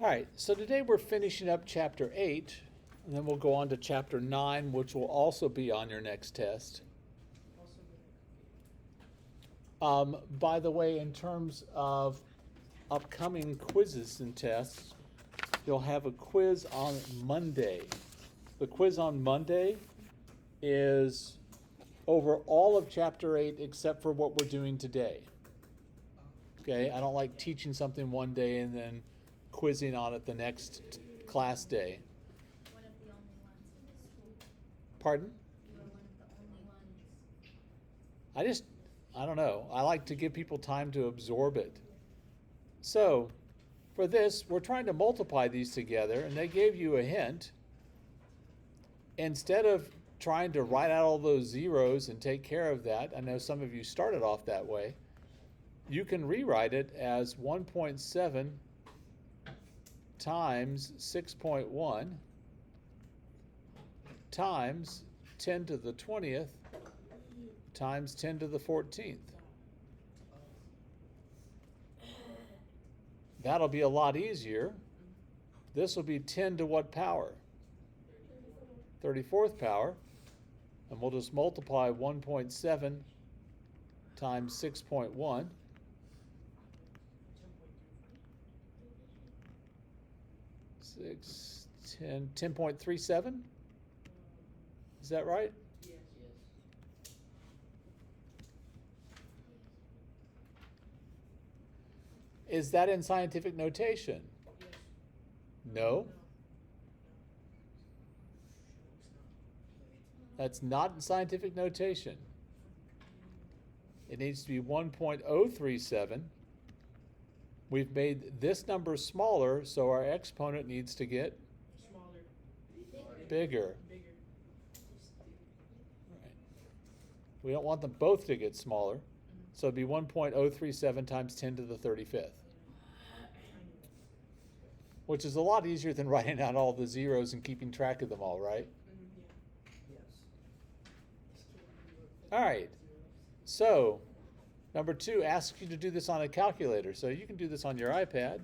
All right, so today we're finishing up chapter 8, and then we'll go on to chapter 9, which will also be on your next test. By the way, in terms of upcoming quizzes and tests, you'll have a quiz on Monday. The quiz on Monday is over all of chapter 8 except for what we're doing today. Okay, I don't like teaching something one day and then quizzing on it the next class day. One of the only ones in this school. Pardon? You are one of the only ones. I don't know. I like to give people time to absorb it. So, for this, we're trying to multiply these together, and they gave you a hint. Instead of trying to write out all those zeros and take care of that, I know some of you started off that way, you can rewrite it as 1.7 times 6.1 times 10 to the 20th times 10 to the 14th. That'll be a lot easier. This will be 10 to what power? 34th power. And we'll just multiply 1.7 times 6.1. 6, 10, 10.37? Is that right? Yes. Is that in scientific notation? Yes. No. That's not in scientific notation. It needs to be 1.037. We've made this number smaller, so our exponent needs to get Smaller. bigger. Bigger. Right. We don't want them both to get smaller, so it'd be 1.037 times 10 to the 35th, which is a lot easier than writing out all the zeros and keeping track of them all, right? Yeah. Yes. All right. So, number 2 asks you to do this on a calculator. So you can do this on your iPad. Yeah,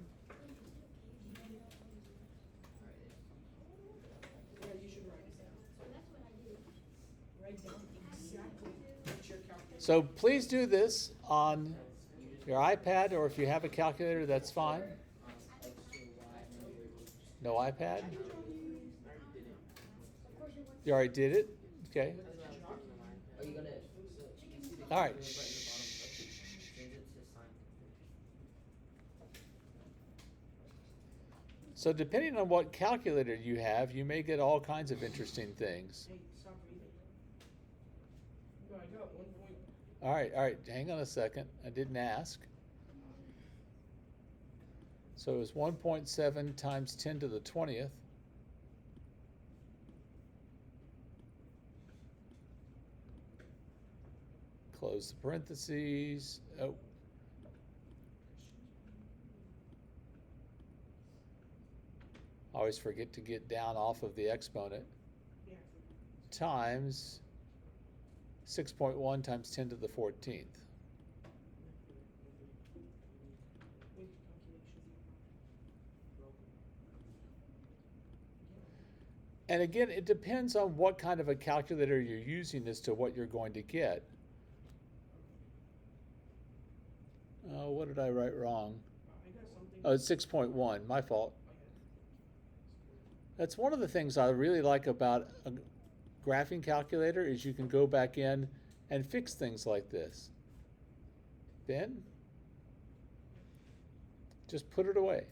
you should write it down. So that's what I did. Write down exactly what your calculator. So please do this on your iPad, or if you have a calculator, that's fine. No iPad? You already did it? Okay. Are you gonna? All right. So depending on what calculator you have, you may get all kinds of interesting things. Hey, stop reading. No, I got 1 point. All right, hang on a second. I didn't ask. So it was 1.7 times 10 to the 20th. Close the parentheses. Oh. I always forget to get down off of the exponent. Yeah. Times 6.1 times 10 to the 14th. With calculation. And again, it depends on what kind of a calculator you're using as to what you're going to get. Oh, what did I write wrong? I got something. Oh, it's 6.1, my fault. That's one of the things I really like about a graphing calculator is you can go back in and fix things like this. Ben? Just put it away.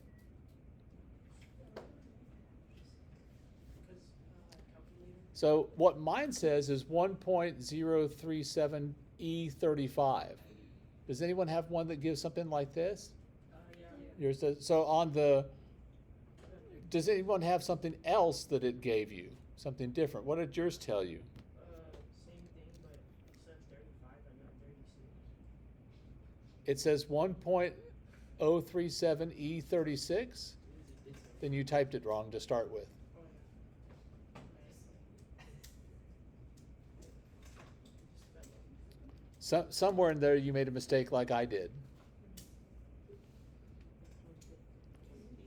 So what mine says is 1.037 E35. Does anyone have one that gives something like this? Yeah. Yours does. So on the, does anyone have something else that it gave you? Something different? What did yours tell you? Same thing, but instead of 35, I got 36. It says 1.037 E36? Then you typed it wrong to start with. Oh, yeah. Somewhere in there you made a mistake like I did.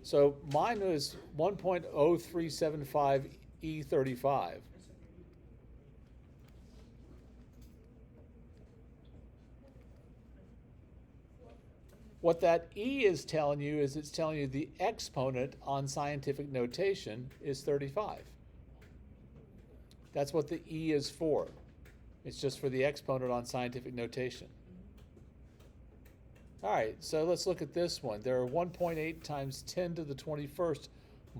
So mine was 1.0375 E35. What that E is telling you is it's telling you the exponent on scientific notation is 35. That's what the E is for. It's just for the exponent on scientific notation. All right, so let's look at this one. There are 1.8 times 10 to the 21st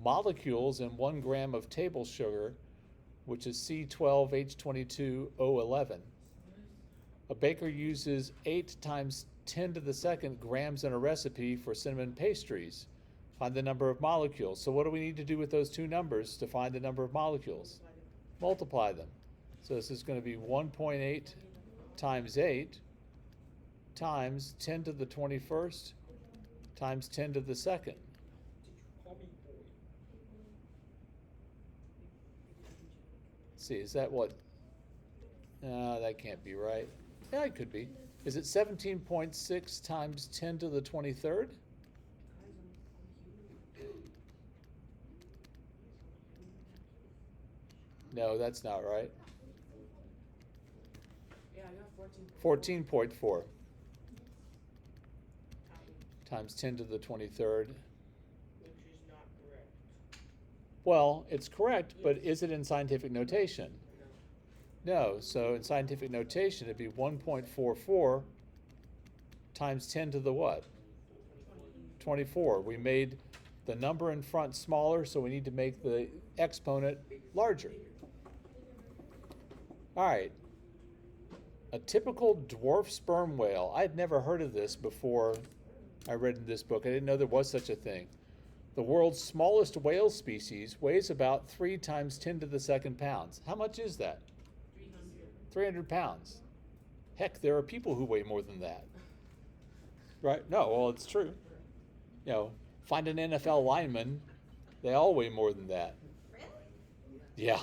molecules in 1 gram of table sugar, which is C12H22O11. A baker uses 8 times 10 to the second grams in a recipe for cinnamon pastries. Find the number of molecules. So what do we need to do with those two numbers to find the number of molecules? Multiply them. So this is going to be 1.8 times 8 times 10 to the 21st times 10 to the second. Let's see, is that what? That can't be right. Yeah, it could be. Is it 17.6 times 10 to the 23rd? No, that's not right. Yeah, I got 14.4 times 10 to the 23rd. Which is not correct. Well, it's correct, but is it in scientific notation? No, so in scientific notation, it'd be 1.44 times 10 to the what? 24. We made the number in front smaller, so we need to make the exponent larger. All right. A typical dwarf sperm whale. I had never heard of this before I read in this book. I didn't know there was such a thing. The world's smallest whale species weighs about 3 times 10 to the second pounds. How much is that? 300 pounds. Heck, there are people who weigh more than that. Right? No, well, it's true. You know, find an NFL lineman, they all weigh more than that. Yeah.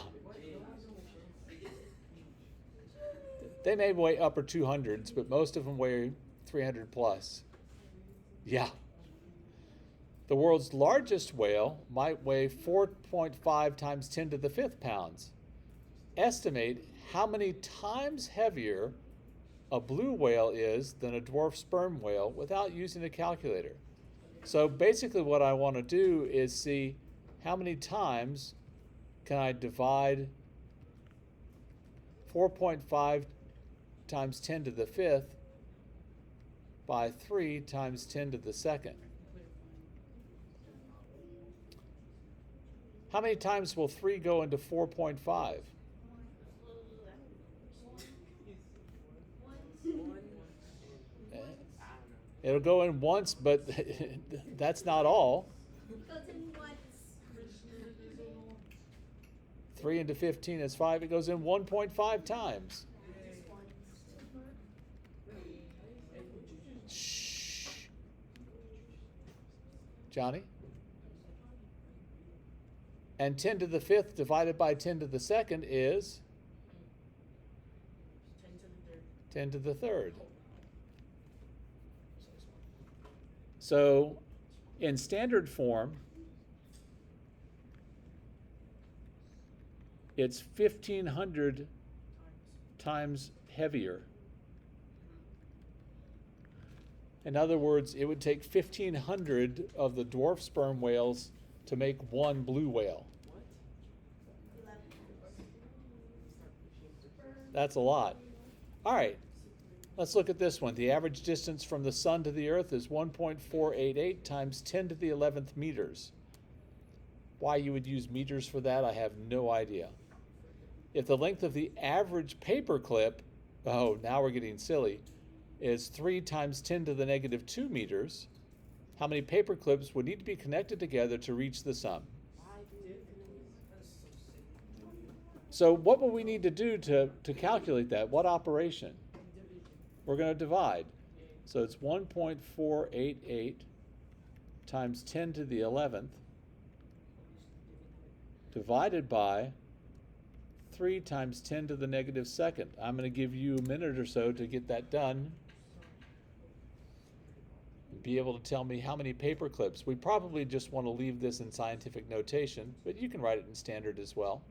They may weigh upper 200s, but most of them weigh 300 plus. Yeah. The world's largest whale might weigh 4.5 times 10 to the 5th pounds. Estimate how many times heavier a blue whale is than a dwarf sperm whale without using a calculator. So basically what I want to do is see how many times can I divide 4.5 times 10 to the 5th by 3 times 10 to the 2nd. How many times will 3 go into 4.5? It'll go in once, but that's not all. It goes in once. 3 into 15 is 5. It goes in 1.5 times. Shh. Johnny? And 10 to the 5th divided by 10 to the 2nd is 10 to the 3rd. So in standard form, it's 1,500 times heavier. In other words, it would take 1,500 of the dwarf sperm whales to make one blue whale. That's a lot. All right, let's look at this one. The average distance from the sun to the earth is 1.488 times 10 to the 11th meters. Why you would use meters for that, I have no idea. If the length of the average paper clip, oh, now we're getting silly, is 3 times 10 to the negative 2 meters, how many paper clips would need to be connected together to reach the sum? So what will we need to do to calculate that? What operation? We're going to divide. So it's 1.488 times 10 to the 11th divided by 3 times 10 to the negative 2nd. I'm going to give you a minute or so to get that done. and be able to tell me how many paper clips. We probably just want to leave this in scientific notation, but you can write it in standard as well.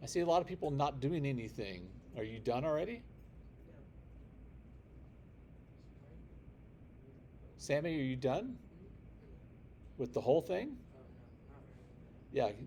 I see a lot of people not doing anything. Are you done already? Sammy, are you done with the whole thing? Oh, no, not really. Yeah.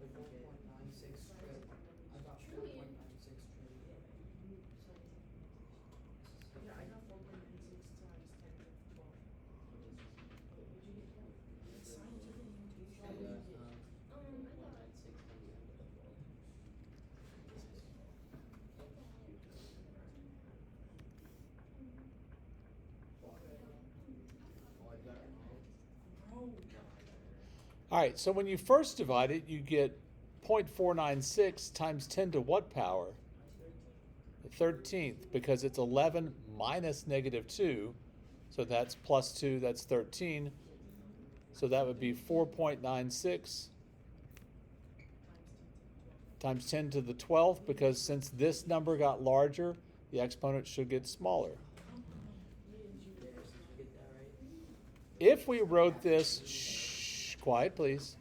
The 4.96 trillion. I got 4.96 trillion. Yeah, I got 4.96 times 10 to the 12. What'd you get? It's scientific notation. I got 4.96 times 10 to the 12. Oh, I got it wrong. All right, so when you first divide it, you get 0.496 times 10 to what power? The 13th, because it's 11 minus negative 2. So that's plus 2, that's 13. So that would be 4.96 times 10 to the 12th, because since this number got larger, the exponent should get smaller. There, since we get that right. If we wrote this, shh, quiet please.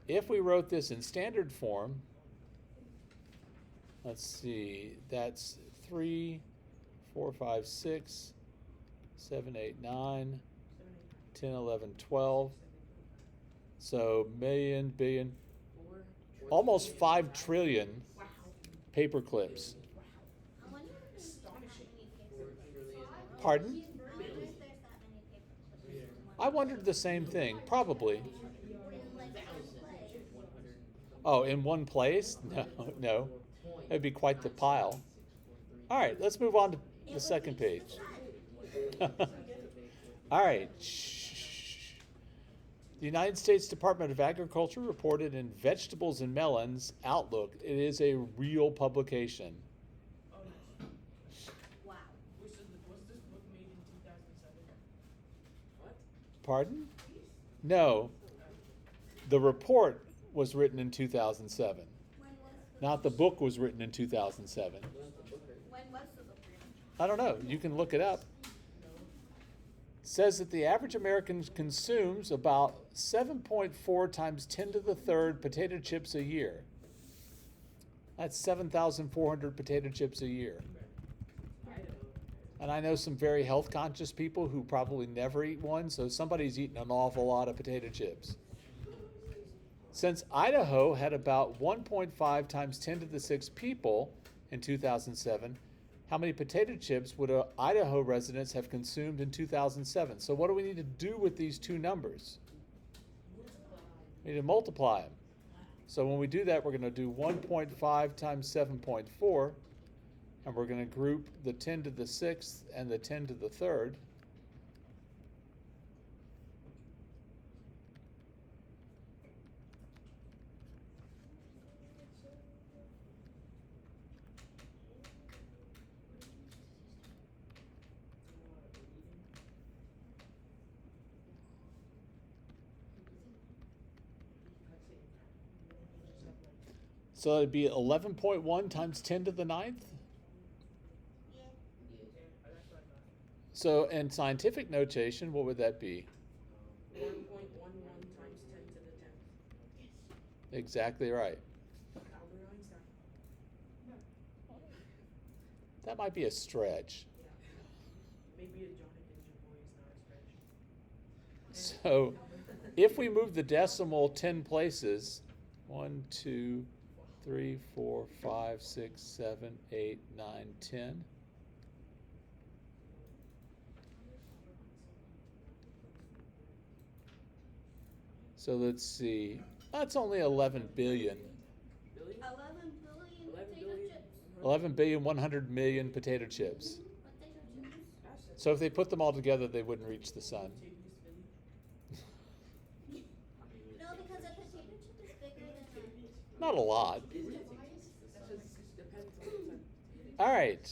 If we wrote this in standard form, let's see, that's 3, 4, 5, 6, 7, 8, 9, 10, 11, 12. So million, billion, almost 5 trillion paper clips. I wonder if there's that many paper 4 clips. trillion. Pardon? I wonder if there's that many paper clips. I wondered the same thing, probably. Or in like one place. 100. Oh, in one place? No, no. It'd be quite the pile. All right, let's move on to the second page. All right. Shh. The United States Department of Agriculture reported in Vegetables and Melons Outlook. It is a real publication. Oh, nice. Wow. Was this book made in 2007? What? Pardon? No. The report was written in 2007. When was Not the book was written in 2007. when was the book written? I don't know. You can look it up. Says that the average American consumes about 7.4 times 10 to the third potato chips a year. That's 7,400 potato chips a year. And I know some very health conscious people who probably never eat one, so somebody's eating an awful lot of potato chips. Since Idaho had about 1.5 times 10 to the 6 people in 2007, how many potato chips would Idaho residents have consumed in 2007? So what do we need to do with these two numbers? We need to multiply them. So when we do that, we're going to do 1.5 times 7.4, and we're going to group the 10 to the 6th and the 10 to the 3rd. So it'd be 11.1 times 10 to the 9th. Yeah. So in scientific notation, what would that be? 1.11 times 10 to the 10th. Exactly right. Albert Einstein. That might be a stretch. Maybe a Jonathan Dubois is not a stretch. So if we move the decimal 10 places, 1, 2, 3, 4, 5, 6, 7, 8, 9, 10. So let's see. That's only 11 billion. Billion? 11 billion 11 potato billion? chips. 11 billion 100 million potato chips. Potato chips. That's So if they put them all together, they wouldn't reach the sun. No, because a potato chip is bigger than a. Not a lot. That just depends on the type. All right.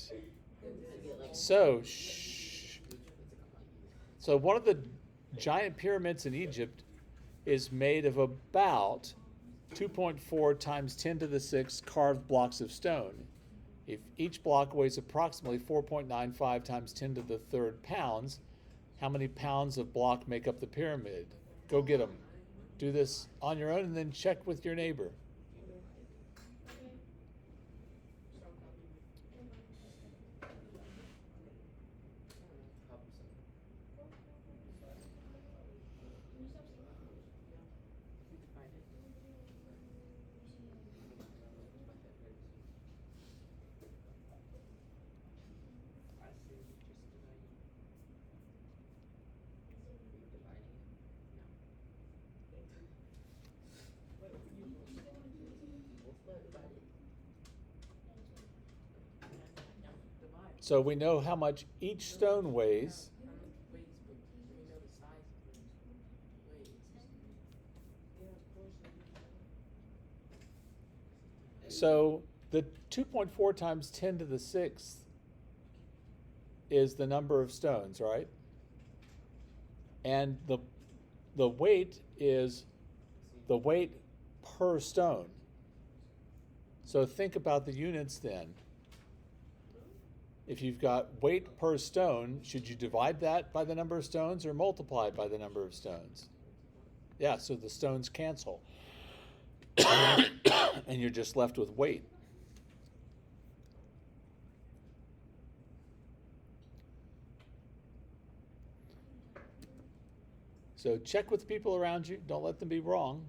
So, shh. So one of the giant pyramids in Egypt is made of about 2.4 times 10 to the 6 carved blocks of stone. If each block weighs approximately 4.95 times 10 to the third pounds, how many pounds of block make up the pyramid? Go get them. Do this on your own and then check with your neighbor. So we know how much each stone weighs. So the 2.4 times 10 to the 6th is the number of stones, right? And the weight is the weight per stone. So think about the units then. If you've got weight per stone, should you divide that by the number of stones or multiply it by the number of stones? Yeah, so the stones cancel. And you're just left with weight. So check with the people around you. Don't let them be wrong.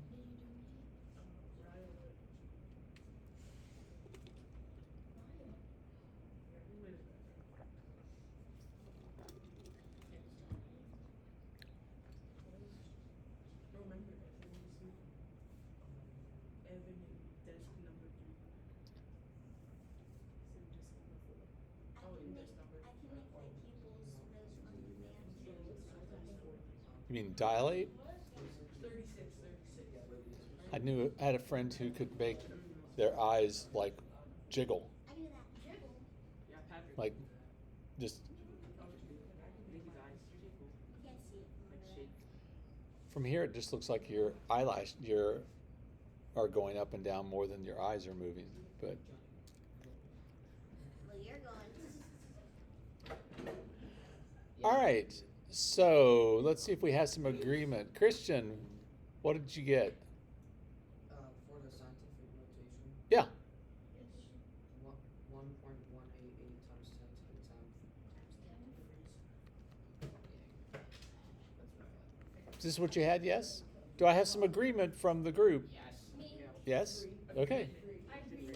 You mean dilate? 36. I had a friend who could make their eyes like jiggle, I do that. Dribble. Yeah, Patrick. like just Make his eyes jiggle. I can't see it from Like over shake. from here. It just looks like your are going up and down more than your eyes are moving. But there. Well, you're going. all right. So let's see if we have some agreement. Christian, what did you get? For the scientific notation, Yeah. it's 1.188 times 10 to the 10th. Yeah, that's what I had. Is this what you had? Yes. Do I have some agreement from the group? Me. Yes. Okay. I agree.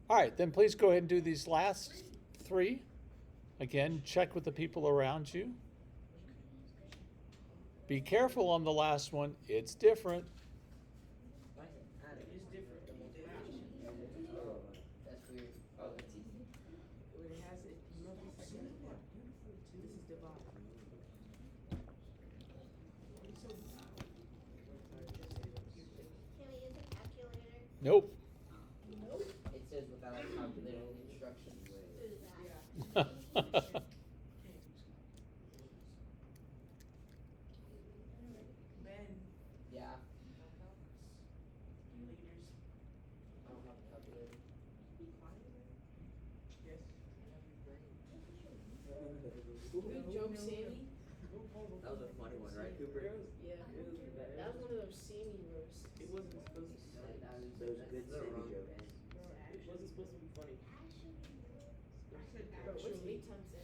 All right. Then please go ahead and do these last three. Again, check with the people around you. Be careful on the last one. It's different. It's different. Oh, that's weird. Oh, that's easy. When it has it, you know, this is divide. Can we use a calculator? Nope. It says without calculating instructions. Do that. Ben, Yeah, leaders. I don't have a calculator. Yes. Good joke, Sammy. That was a funny one, right, Cooper? Yeah. That was one of those Sammy roasts. It wasn't supposed to be funny. Those good city jokes. It wasn't supposed to be funny. I said Bro, what's actually. 8 times 10?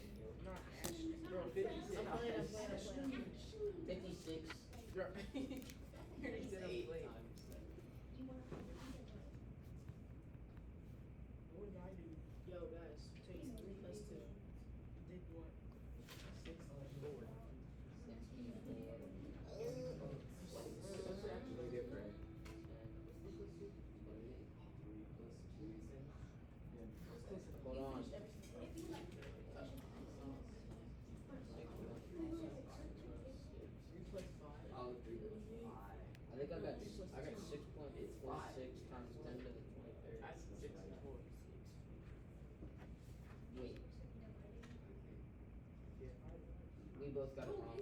both got it wrong.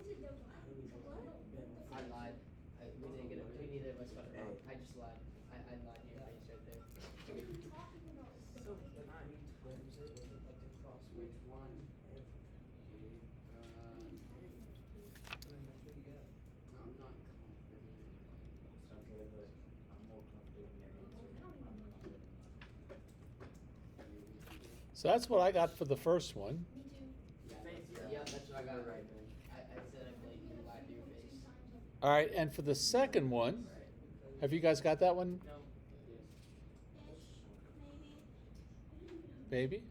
I lied. We didn't get it. Neither of us got it wrong. I just lied. I lied to your face right there. So nine. Which one? I'm not confident. So that's what I got for the first one. Yeah, that's what I got right. I said I blatantly lied to your face. All right, and for the second one, have you guys got that one? No. Maybe?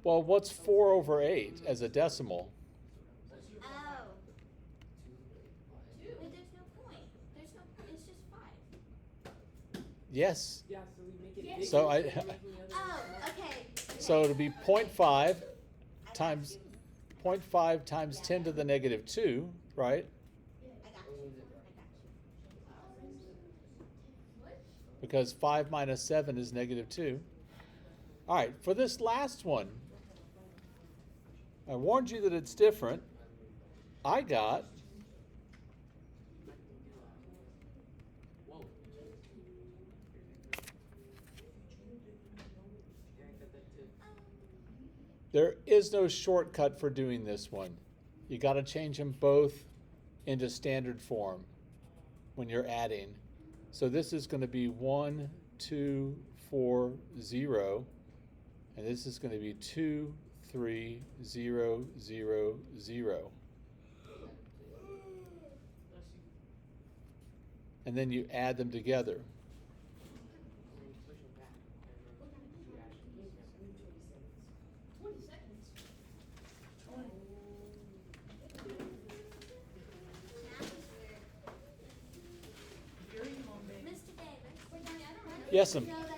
Well, what's 4 over 8 as a decimal? Oh. But there's no point. There's no point. It's just 5. Yes. Yeah, so we make it bigger. So I- we're making the other Oh, one smaller. okay. So it'll be 0.5 times 0.5 times 10 to the negative 2, right? I got you. Because 5 minus 7 is negative 2. All right, for this last one, I warned you that it's different. I got Whoa. Yeah, I got that too. there is no shortcut for doing this one. You got to change them both into standard form when you're adding. So this is going to be 1, 2, 4, 0, and this is going to be 2, 3, 0, 0, 0. And then you add them together. Mr. Davis. Yes, ma'am. So